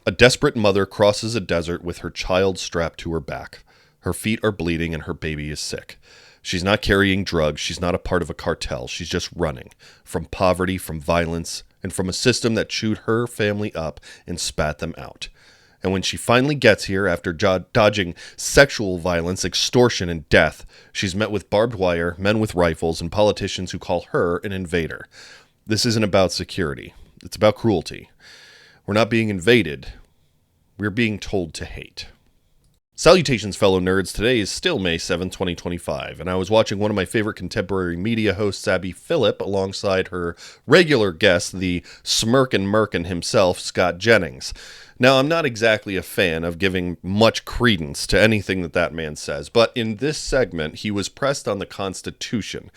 A desperate mother crosses a desert with her child strapped to her back. Her feet are bleeding and her baby is sick. She's not carrying drugs. She's not a part of a cartel. She's just running from poverty, from violence, and from a system that chewed her family up and spat them out. And when she finally gets here, after dodging sexual violence, extortion, and death, she's met with barbed wire, men with rifles, and politicians who call her an invader. This isn't about security. It's about cruelty. We're not being invaded. We're being told to hate. Salutations, fellow nerds. Today is still May 7, 2025, and I was watching one of my favorite contemporary media hosts, Abby Phillip, alongside her regular guest, the smirkin' merkin himself, Scott Jennings. Now, I'm not exactly a fan of giving much credence to anything that man says, but in this segment, he was pressed on the Constitution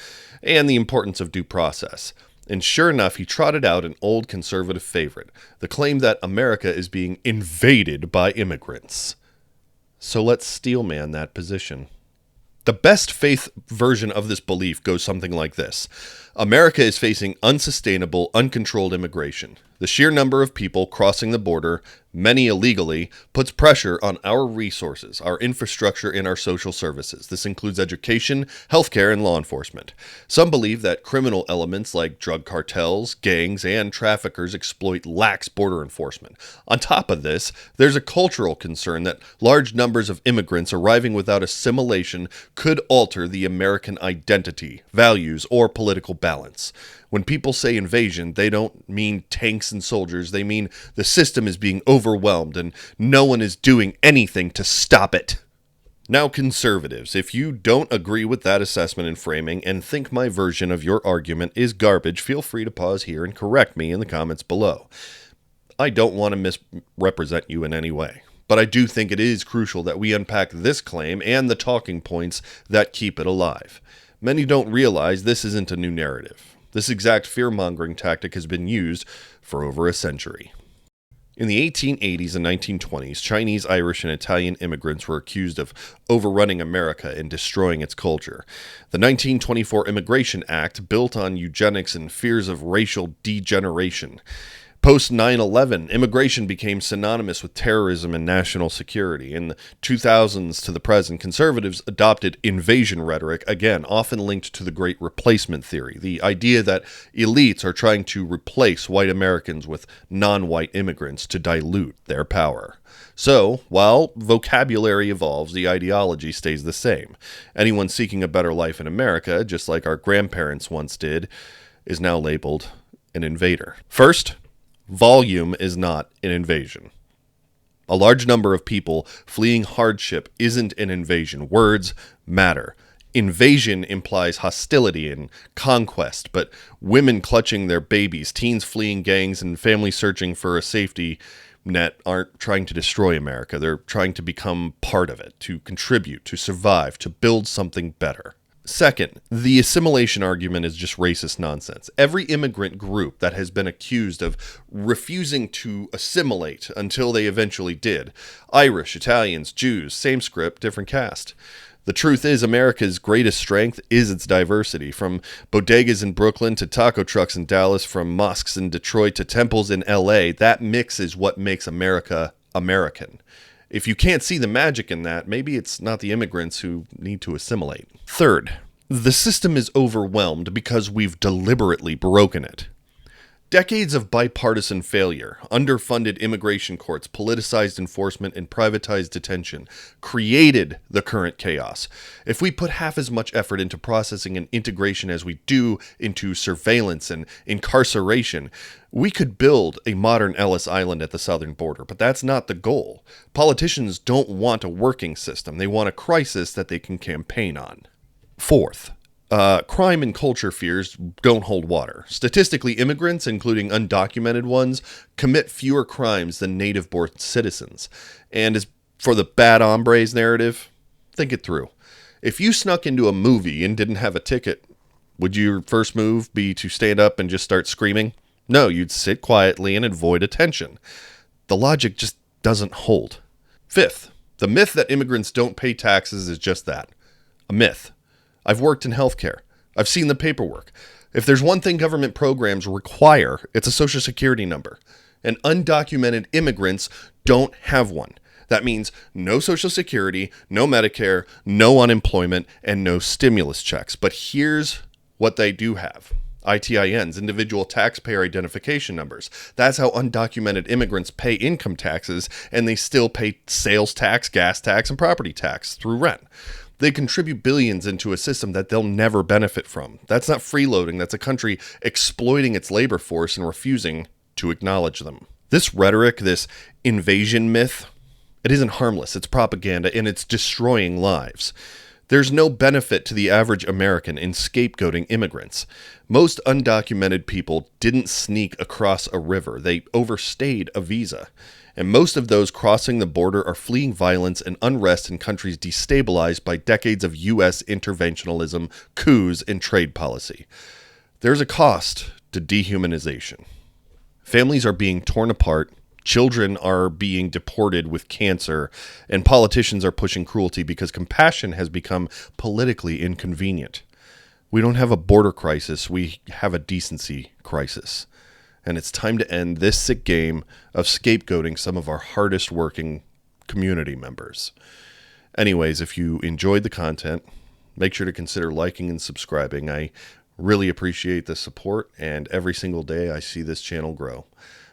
and the importance of due process. And sure enough, he trotted out an old conservative favorite, the claim that America is being invaded by immigrants. So let's steelman that position. The best faith version of this belief goes something like this. America is facing unsustainable, uncontrolled immigration. The sheer number of people crossing the border, many illegally, puts pressure on our resources, our infrastructure, and our social services. This includes education, healthcare, and law enforcement. Some believe that criminal elements like drug cartels, gangs, and traffickers exploit lax border enforcement. On top of this, there's a cultural concern that large numbers of immigrants arriving without assimilation could alter the American identity, values, or political balance. When people say invasion, they don't mean tanks and soldiers. They mean the system is being overwhelmed and no one is doing anything to stop it. Now, conservatives, if you don't agree with that assessment and framing and think my version of your argument is garbage, feel free to pause here and correct me in the comments below. I don't want to misrepresent you in any way, but I do think it is crucial that we unpack this claim and the talking points that keep it alive. Many don't realize this isn't a new narrative. This exact fear-mongering tactic has been used for over a century. In the 1880s and 1920s, Chinese, Irish, and Italian immigrants were accused of overrunning America and destroying its culture. The 1924 Immigration Act built on eugenics and fears of racial degeneration. Post 9/11, immigration became synonymous with terrorism and national security. In the 2000s to the present, conservatives adopted invasion rhetoric, again, often linked to the Great Replacement theory, the idea that elites are trying to replace white Americans with non-white immigrants to dilute their power. So, while vocabulary evolves, the ideology stays the same. Anyone seeking a better life in America, just like our grandparents once did, is now labeled an invader. First, volume is not an invasion. A large number of people fleeing hardship isn't an invasion. Words matter. Invasion implies hostility and conquest, but women clutching their babies, teens fleeing gangs, and families searching for a safety net aren't trying to destroy America. They're trying to become part of it, to contribute, to survive, to build something better. Second, the assimilation argument is just racist nonsense. Every immigrant group that has been accused of refusing to assimilate until they eventually did. Irish, Italians, Jews, same script, different cast. The truth is, America's greatest strength is its diversity. From bodegas in Brooklyn to taco trucks in Dallas, from mosques in Detroit to temples in LA, that mix is what makes America American. If you can't see the magic in that, maybe it's not the immigrants who need to assimilate. Third, the system is overwhelmed because we've deliberately broken it. Decades of bipartisan failure, underfunded immigration courts, politicized enforcement, and privatized detention created the current chaos. If we put half as much effort into processing and integration as we do into surveillance and incarceration, we could build a modern Ellis Island at the southern border, but that's not the goal. Politicians don't want a working system. They want a crisis that they can campaign on. Fourth, crime and culture fears don't hold water. Statistically, immigrants, including undocumented ones, commit fewer crimes than native-born citizens. And as for the bad hombres narrative, think it through. If you snuck into a movie and didn't have a ticket, would your first move be to stand up and just start screaming? No, you'd sit quietly and avoid attention. The logic just doesn't hold. Fifth, the myth that immigrants don't pay taxes is just that, a myth. I've worked in healthcare. I've seen the paperwork. If there's one thing government programs require, it's a social security number. And undocumented immigrants don't have one. That means no Social Security, no Medicare, no unemployment, and no stimulus checks. But here's what they do have. ITINs, individual taxpayer identification numbers. That's how undocumented immigrants pay income taxes, and they still pay sales tax, gas tax, and property tax through rent. They contribute billions into a system that they'll never benefit from. That's not freeloading. That's a country exploiting its labor force and refusing to acknowledge them. This rhetoric, this invasion myth, it isn't harmless. It's propaganda, and it's destroying lives. There's no benefit to the average American in scapegoating immigrants. Most undocumented people didn't sneak across a river. They overstayed a visa. And most of those crossing the border are fleeing violence and unrest in countries destabilized by decades of U.S. interventionism, coups, and trade policy. There's a cost to dehumanization. Families are being torn apart. Children are being deported with cancer, and politicians are pushing cruelty because compassion has become politically inconvenient. We don't have a border crisis, we have a decency crisis. And it's time to end this sick game of scapegoating some of our hardest working community members. Anyways, if you enjoyed the content, make sure to consider liking and subscribing. I really appreciate the support, and every single day I see this channel grow.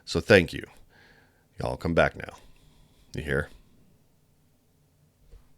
So thank you. Y'all come back now. You hear?